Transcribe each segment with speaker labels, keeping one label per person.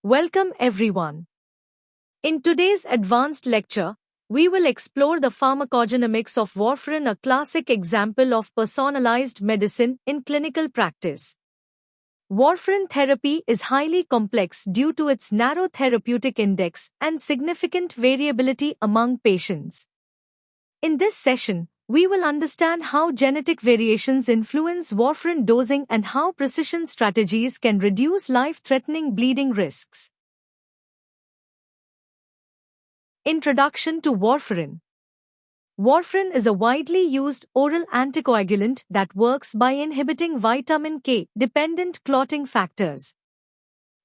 Speaker 1: Welcome everyone. In today's advanced lecture, we will explore the pharmacogenomics of warfarin, a classic example of personalized medicine in clinical practice. Warfarin therapy is highly complex due to its narrow therapeutic index and significant variability among patients. In this session, we will understand how genetic variations influence warfarin dosing and how precision strategies can reduce life-threatening bleeding risks. Introduction to warfarin. Warfarin is a widely used oral anticoagulant that works by inhibiting vitamin K-dependent clotting factors.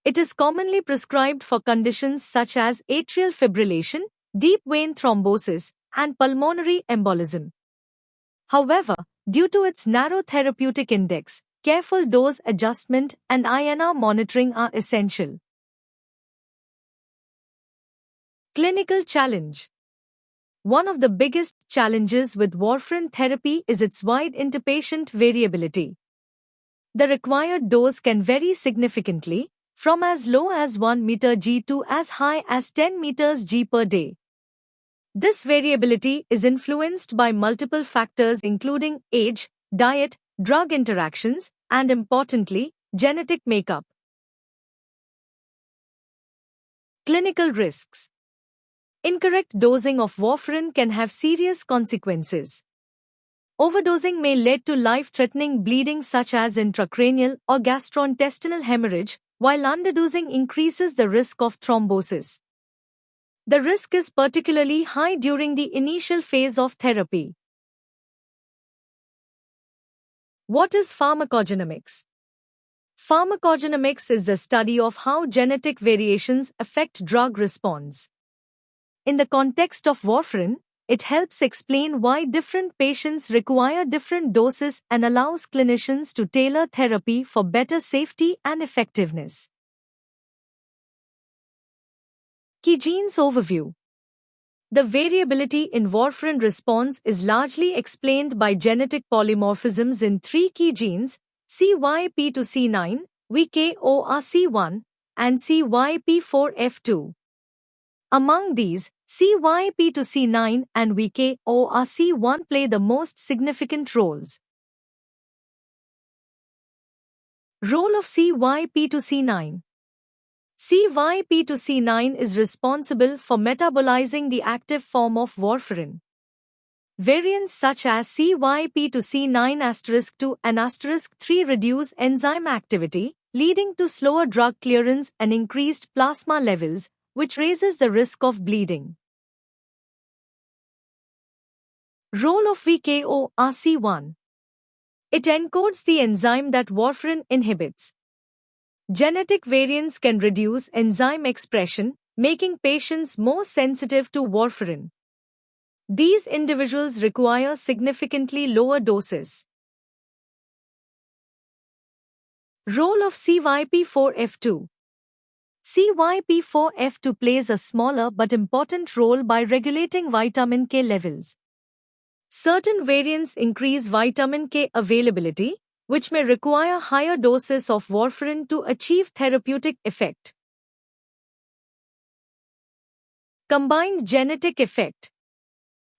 Speaker 1: It is commonly prescribed for conditions such as atrial fibrillation, deep vein thrombosis, and pulmonary embolism. However, due to its narrow therapeutic index, careful dose adjustment and INR monitoring are essential. Clinical challenge. One of the biggest challenges with warfarin therapy is its wide interpatient variability. The required dose can vary significantly, from as low as 1 meter G to as high as 10 meters G per day. This variability is influenced by multiple factors including age, diet, drug interactions, and importantly, genetic makeup. Clinical risks. Incorrect dosing of warfarin can have serious consequences. Overdosing may lead to life-threatening bleeding such as intracranial or gastrointestinal hemorrhage, while underdosing increases the risk of thrombosis. The risk is particularly high during the initial phase of therapy. What is pharmacogenomics? Pharmacogenomics is the study of how genetic variations affect drug response. In the context of warfarin, it helps explain why different patients require different doses and allows clinicians to tailor therapy for better safety and effectiveness. Key genes overview. The variability in warfarin response is largely explained by genetic polymorphisms in three key genes, CYP2C9, VKORC1, and CYP4F2. Among these, CYP2C9 and VKORC1 play the most significant roles. Role of CYP2C9. CYP2C9 is responsible for metabolizing the active form of warfarin. Variants such as CYP2C9*2 and *3 reduce enzyme activity, leading to slower drug clearance and increased plasma levels, which raises the risk of bleeding. Role of VKORC1. It encodes the enzyme that warfarin inhibits. Genetic variants can reduce enzyme expression, making patients more sensitive to warfarin. These individuals require significantly lower doses. Role of CYP4F2. CYP4F2 plays a smaller but important role by regulating vitamin K levels. Certain variants increase vitamin K availability, which may require higher doses of warfarin to achieve therapeutic effect. Combined genetic effect.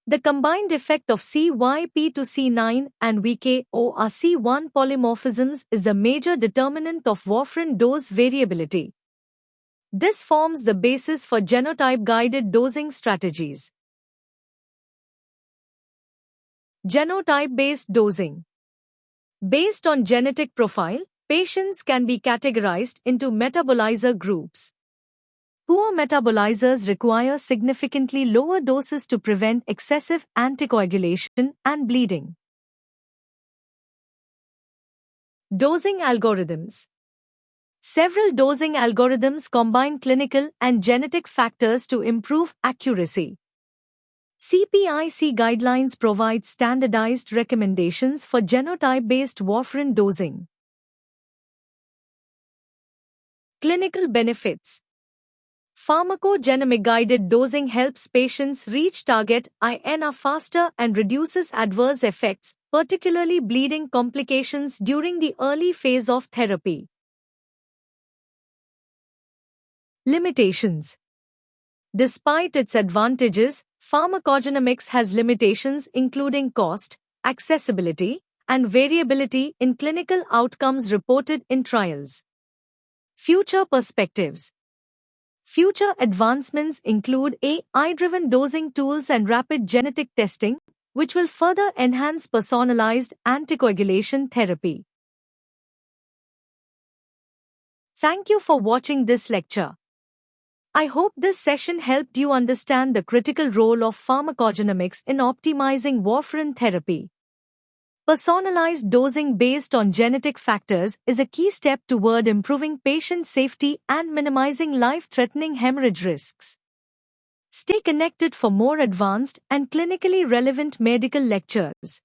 Speaker 1: The combined effect of CYP2C9 and VKORC1 polymorphisms is the major determinant of warfarin dose variability. This forms the basis for genotype-guided dosing strategies. Genotype-based dosing. Based on genetic profile, patients can be categorized into metabolizer groups. Poor metabolizers require significantly lower doses to prevent excessive anticoagulation and bleeding. Dosing algorithms. Several dosing algorithms combine clinical and genetic factors to improve accuracy. CPIC guidelines provide standardized recommendations for genotype-based warfarin dosing. Clinical benefits. Pharmacogenomic-guided dosing helps patients reach target INR faster and reduces adverse effects, particularly bleeding complications during the early phase of therapy. Limitations. Despite its advantages, pharmacogenomics has limitations including cost, accessibility, and variability in clinical outcomes reported in trials. Future perspectives. Future advancements include AI-driven dosing tools and rapid genetic testing, which will further enhance personalized anticoagulation therapy. Thank you for watching this lecture. I hope this session helped you understand the critical role of pharmacogenomics in optimizing warfarin therapy. Personalized dosing based on genetic factors is a key step toward improving patient safety and minimizing life-threatening hemorrhage risks. Stay connected for more advanced and clinically relevant medical lectures.